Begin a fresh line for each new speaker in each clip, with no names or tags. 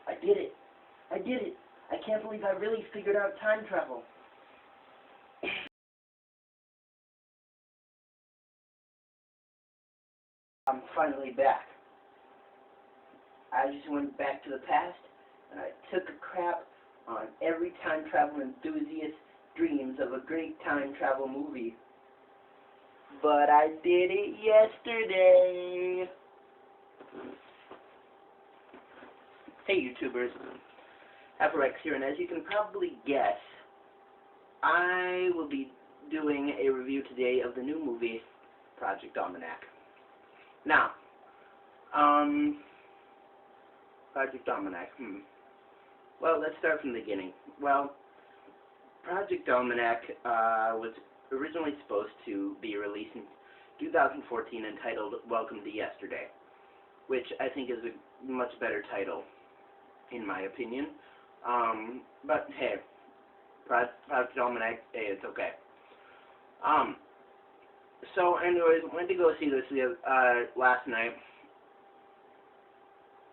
I did it. I did it. I can't believe I really figured out time travel. I'm finally back. I just went back to the past, and I took a crap on every time travel enthusiast's dreams of a great time travel movie. But I did it yesterday. Hey YouTubers, Afrox here, and as you can probably guess, I will be doing a review today of the new movie, Project Almanac. Now, Project Almanac, Well, let's start from the beginning. Well, Project Almanac was originally supposed to be released in 2014 entitled Welcome to Yesterday, which I think is a much better title, in my opinion. But hey, Project Almanac, hey, it's okay. So anyways, went to go see this last night,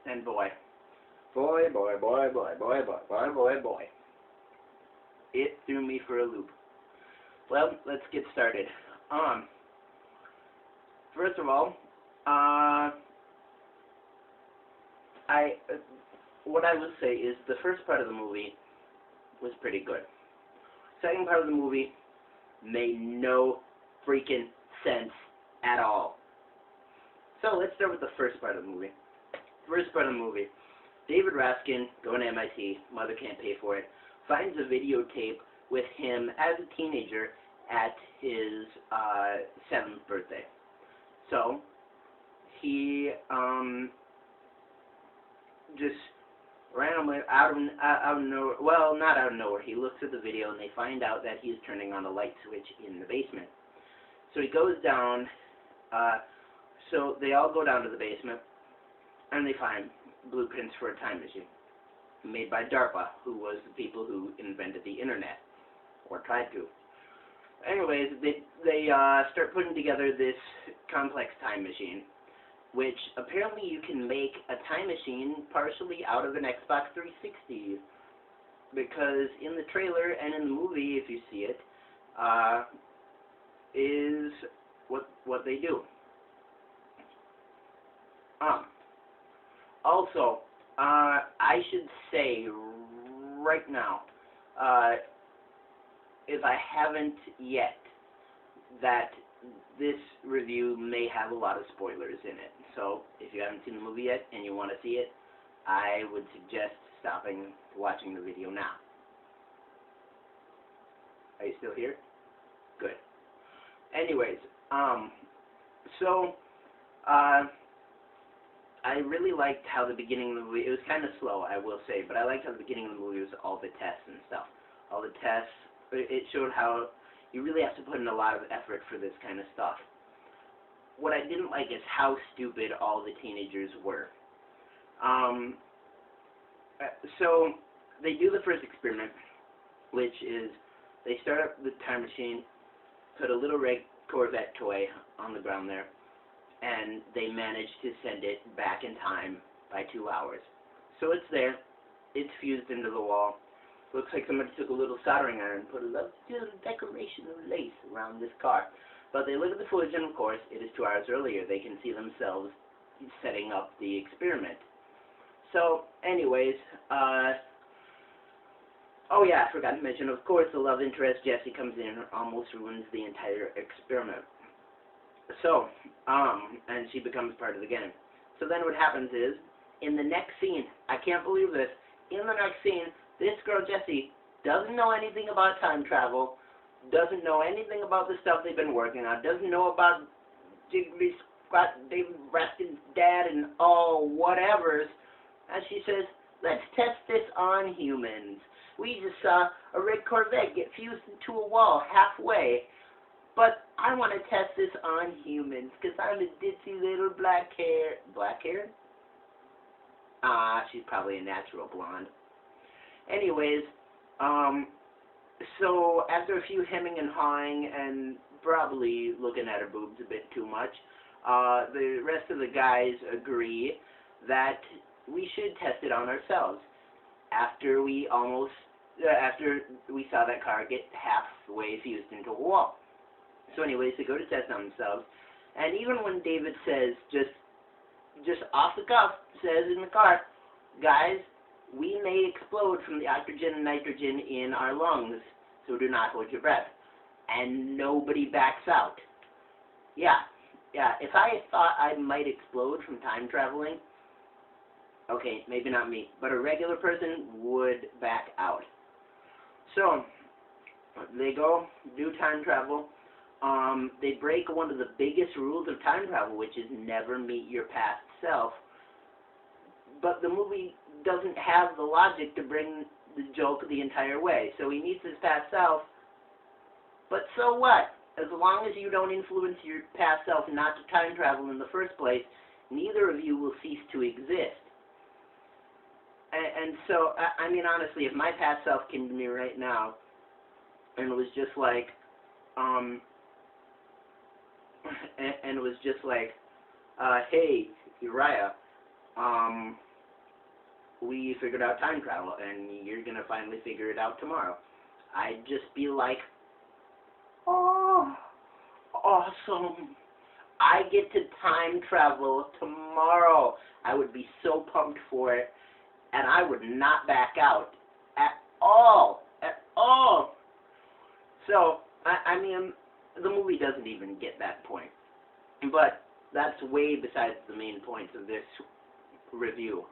and boy, it threw me for a loop. Well, let's get started. First of all, what I would say is the first part of the movie was pretty good. Second part of the movie made no freaking sense at all. So let's start with the first part of the movie. First part of the movie. David Raskin, going to MIT, mother can't pay for it, finds a videotape with him as a teenager at his 7th birthday. So he just randomly out of nowhere, well, not out of nowhere, he looks at the video and they find out that he's turning on a light switch in the basement. So he goes down, so they all go down to the basement and they find blueprints for a time machine made by DARPA, who was the people who invented the internet, or tried to. Anyways, they start putting together this complex time machine, which apparently you can make a time machine partially out of an Xbox 360, because in the trailer and in the movie, if you see it, is what they do. Also, I should say right now, if I haven't yet, that this review may have a lot of spoilers in it. So, if you haven't seen the movie yet and you want to see it, I would suggest stopping watching the video now. Are you still here? Good. Anyways, I really liked how the beginning of the movie, it was kind of slow, I will say, but I liked how the beginning of the movie was all the tests and stuff. All the tests, it showed how you really have to put in a lot of effort for this kind of stuff. What I didn't like is how stupid all the teenagers were. So, they do the first experiment, which is, they start up the time machine, put a little red Corvette toy on the ground there, and they manage to send it back in time by 2 hours. So it's there, it's fused into the wall. Looks like somebody took a little soldering iron and put a little decoration of lace around this car. But they look at the footage, and of course, it is 2 hours earlier. They can see themselves setting up the experiment. So, anyways, oh yeah, I forgot to mention, of course, the love interest, Jessie, comes in and almost ruins the entire experiment. So, and she becomes part of the gang. So then what happens is, in the next scene, I can't believe this, in the next scene, this girl, Jessie, doesn't know anything about time travel, doesn't know anything about the stuff they've been working on, doesn't know about Jiggly Squat, David Raskin's dad, and all whatevers, and she says, let's test this on humans. We just saw a red Corvette get fused into a wall halfway, but I want to test this on humans, because I'm a ditzy little black hair? She's probably a natural blonde. Anyways, so after a few hemming and hawing and probably looking at her boobs a bit too much, the rest of the guys agree that we should test it on ourselves after we saw that car get halfway fused into a wall. So anyways, they go to test on themselves, and even when David says, just off the cuff, says in the car, guys, we may explode from the oxygen and nitrogen in our lungs, so do not hold your breath. And nobody backs out. Yeah, if I thought I might explode from time traveling, okay, maybe not me, but a regular person would back out. So, they go, do time travel. They break one of the biggest rules of time travel, which is never meet your past self. But the movie doesn't have the logic to bring the joke the entire way. So he meets his past self, but so what? As long as you don't influence your past self not to time travel in the first place, neither of you will cease to exist. And so, I mean, honestly, if my past self came to me right now and it was just like, and it was just like, hey, Uriah, we figured out time travel, and you're going to finally figure it out tomorrow. I'd just be like, oh, awesome. I get to time travel tomorrow. I would be so pumped for it, and I would not back out at all. At all. So, I mean, the movie doesn't even get that point. But that's way besides the main points of this review.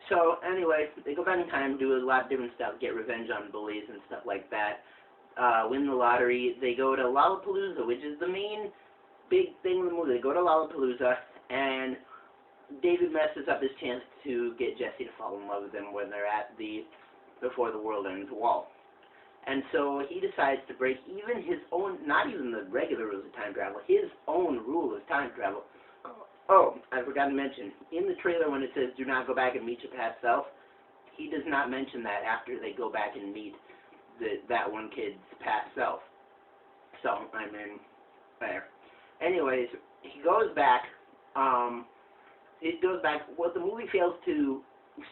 So, anyway, they go back in time, do a lot of different stuff, get revenge on bullies and stuff like that, win the lottery. They go to Lollapalooza, which is the main big thing in the movie. They go to Lollapalooza, and David messes up his chance to get Jesse to fall in love with him when they're at the Before the World Ends wall. And so he decides to break even his own, not even the regular rules of time travel, his own rule of time travel. Oh, I forgot to mention, in the trailer when it says do not go back and meet your past self, he does not mention that after they go back and meet that one kid's past self. So, I mean, there. Anyways, he goes back, what the movie fails to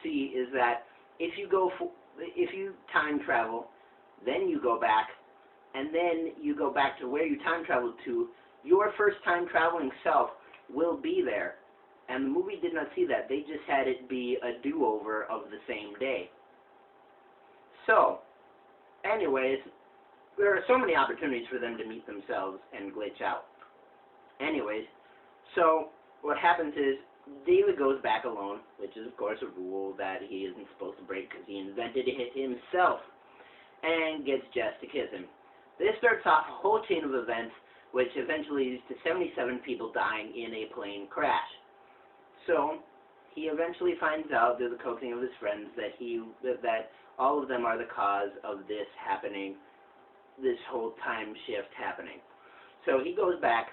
see is that if you time travel, then you go back, and then you go back to where you time traveled to, your first time traveling self will be there. And the movie did not see that. They just had it be a do-over of the same day. So, anyways, there are so many opportunities for them to meet themselves and glitch out. Anyways, so what happens is David goes back alone, which is, of course, a rule that he isn't supposed to break because he invented it himself, and gets Jess to kiss him. This starts off a whole chain of events which eventually leads to 77 people dying in a plane crash. So, he eventually finds out through the coaxing of his friends that all of them are the cause of this happening, this whole time shift happening. So he goes back,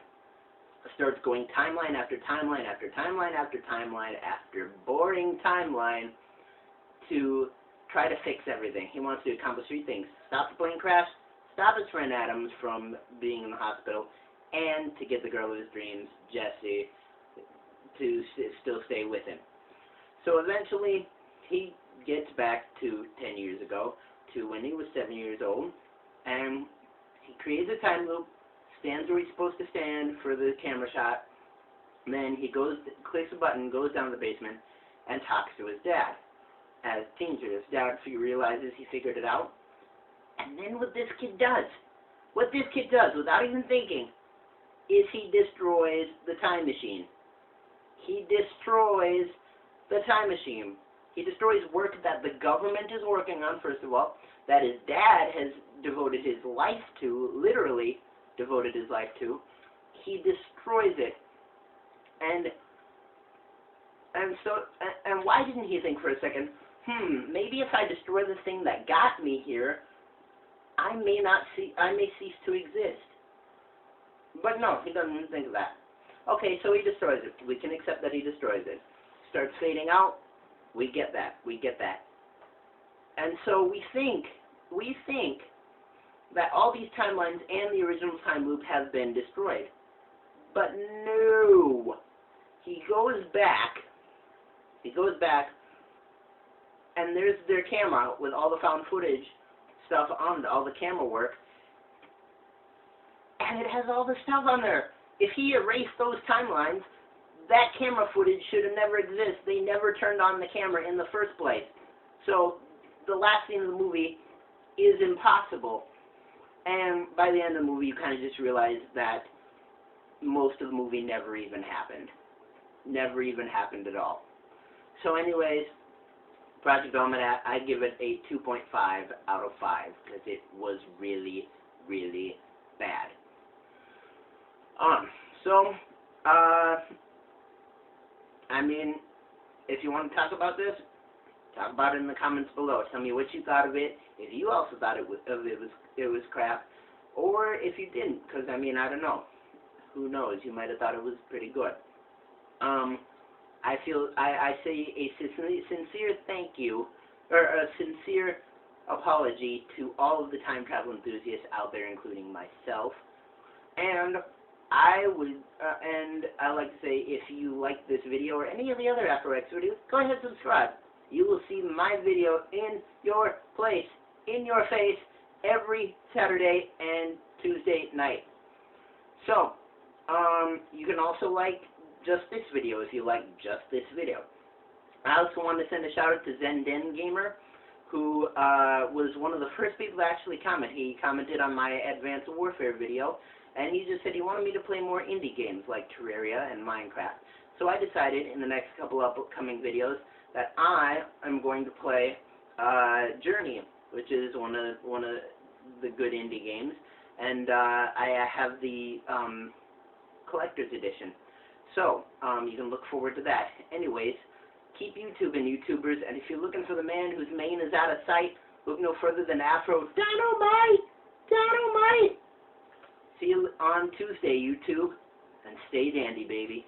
starts going timeline after timeline after timeline after timeline after boring timeline to try to fix everything. He wants to accomplish three things: stop the plane crash, stop his friend Adams from being in the hospital, and to get the girl of his dreams, Jessie, to still stay with him. So eventually, he gets back to 10 years ago, to when he was 7 years old, and he creates a time loop, stands where he's supposed to stand for the camera shot, and then he clicks a button, goes down to the basement, and talks to his dad. As teenager, his dad realizes he figured it out, and then what this kid does, without even thinking, is he destroys the time machine. He destroys the time machine. He destroys work that the government is working on, first of all, that his dad has devoted his life to, literally devoted his life to. He destroys it. And why didn't he think for a second, maybe if I destroy the thing that got me here, I may cease to exist. But no, he doesn't think of that. Okay, so he destroys it. We can accept that he destroys it. Starts fading out. We get that. And so we think that all these timelines and the original time loop have been destroyed. But no. He goes back He goes back, and there's their camera with all the found footage stuff on it, all the camera work, and it has all the stuff on there. If he erased those timelines, that camera footage should have never existed. They never turned on the camera in the first place. So the last scene of the movie is impossible. And by the end of the movie, you kind of just realize that most of the movie never even happened. Never even happened at all. So anyways, Project Almanac, I give it a 2.5 out of 5 because it was really, really bad. I mean, if you want to talk about this, talk about it in the comments below. Tell me what you thought of it, if you also thought it was crap, or if you didn't, because, I mean, I don't know. Who knows? You might have thought it was pretty good. I say a sincere thank you, or a sincere apology to all of the time travel enthusiasts out there, including myself. And I like to say, if you like this video or any of the other Afro X videos, go ahead and subscribe. You will see my video in your place, in your face, every Saturday and Tuesday night. So, you can also like just this video if you like just this video. I also want to send a shout out to Zenden Gamer, who was one of the first people to actually comment. He commented on my Advanced Warfare video, and he just said he wanted me to play more indie games like Terraria and Minecraft. So I decided in the next couple of upcoming videos that I am going to play Journey, which is one of the good indie games, and I have the collector's edition. So you can look forward to that. Anyways, keep YouTubing, YouTubers, and if you're looking for the man whose mane is out of sight, look no further than Afro Dynamite! Dynamite! See you on Tuesday, YouTube, and stay dandy, baby.